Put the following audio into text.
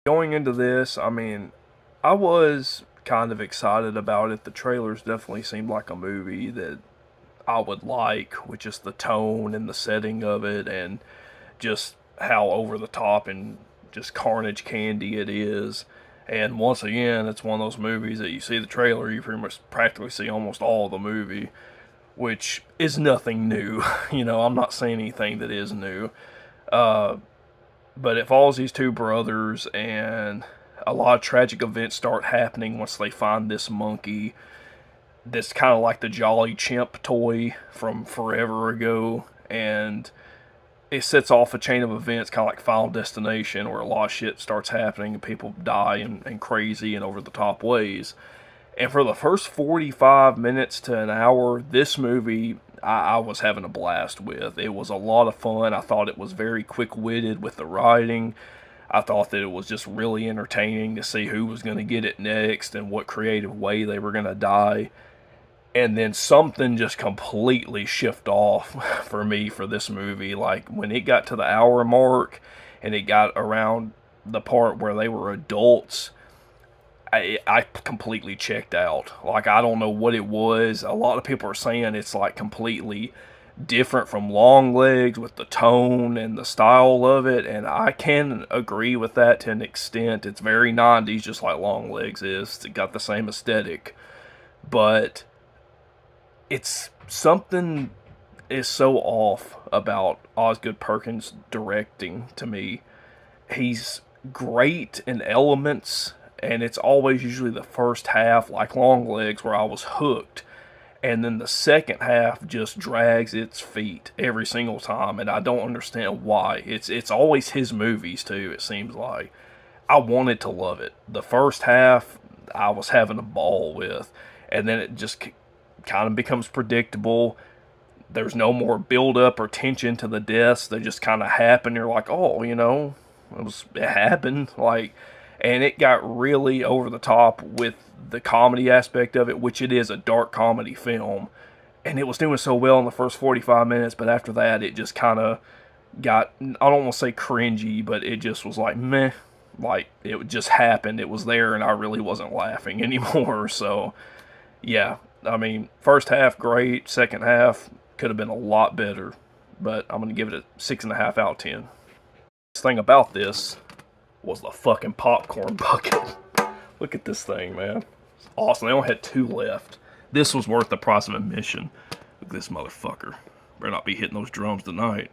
Going into this, I mean, I was kind of excited about it. The trailers definitely seemed like a movie that I would like, with just the tone and the setting of it, and just how over the top and just carnage candy it is. And once again, it's one of those movies that you see the trailer, you pretty much practically see almost all of the movie, which is nothing new. I'm not saying anything that is new. Uh, but it follows these two brothers, and a lot of tragic events start happening once they find this monkey. That's kind of like the Jolly Chimp toy from forever ago, and it sets off a chain of events, kind of like Final Destination, where a lot of shit starts happening and people die in crazy and over the top ways. And for the first 45 minutes to an hour, this movie I was having a blast with. It was a lot of fun. I thought it was very quick witted with the writing. I thought that it was just really entertaining to see who was going to get it next and what creative way they were going to die. And then something just completely shift off for me for this movie. Like when it got to the hour mark and it got around the part where they were adults, I completely checked out. Like, I don't know what it was. A lot of people are saying it's like completely different from Longlegs with the tone and the style of it, and I can agree with that to an extent. It's very 90s, just like Longlegs is. It got the same aesthetic, but it's something is so off about Osgood Perkins directing to me. He's great in elements, and it's always usually the first half, like Longlegs, where I was hooked, and then the second half just drags its feet every single time, and I don't understand why. It's always his movies too. It seems like I wanted to love it. The first half I was having a ball with, and then it just kind of becomes predictable. There's no more build up or tension to the deaths. They just kind of happen. You're like, oh, it happened. Like, and it got really over the top with the comedy aspect of it, which it is a dark comedy film. And it was doing so well in the first 45 minutes, but after that, it just kind of got, I don't want to say cringy, but it just was like, meh. Like, it just happened. It was there, and I really wasn't laughing anymore. So, yeah. I mean, first half, great. Second half, could have been a lot better. But I'm going to give it a 6.5 out of 10. The thing about this was the fucking popcorn bucket. Look at this thing, man. It's awesome. They only had 2 left. This was worth the price of admission. Look at this motherfucker. Better not be hitting those drums tonight.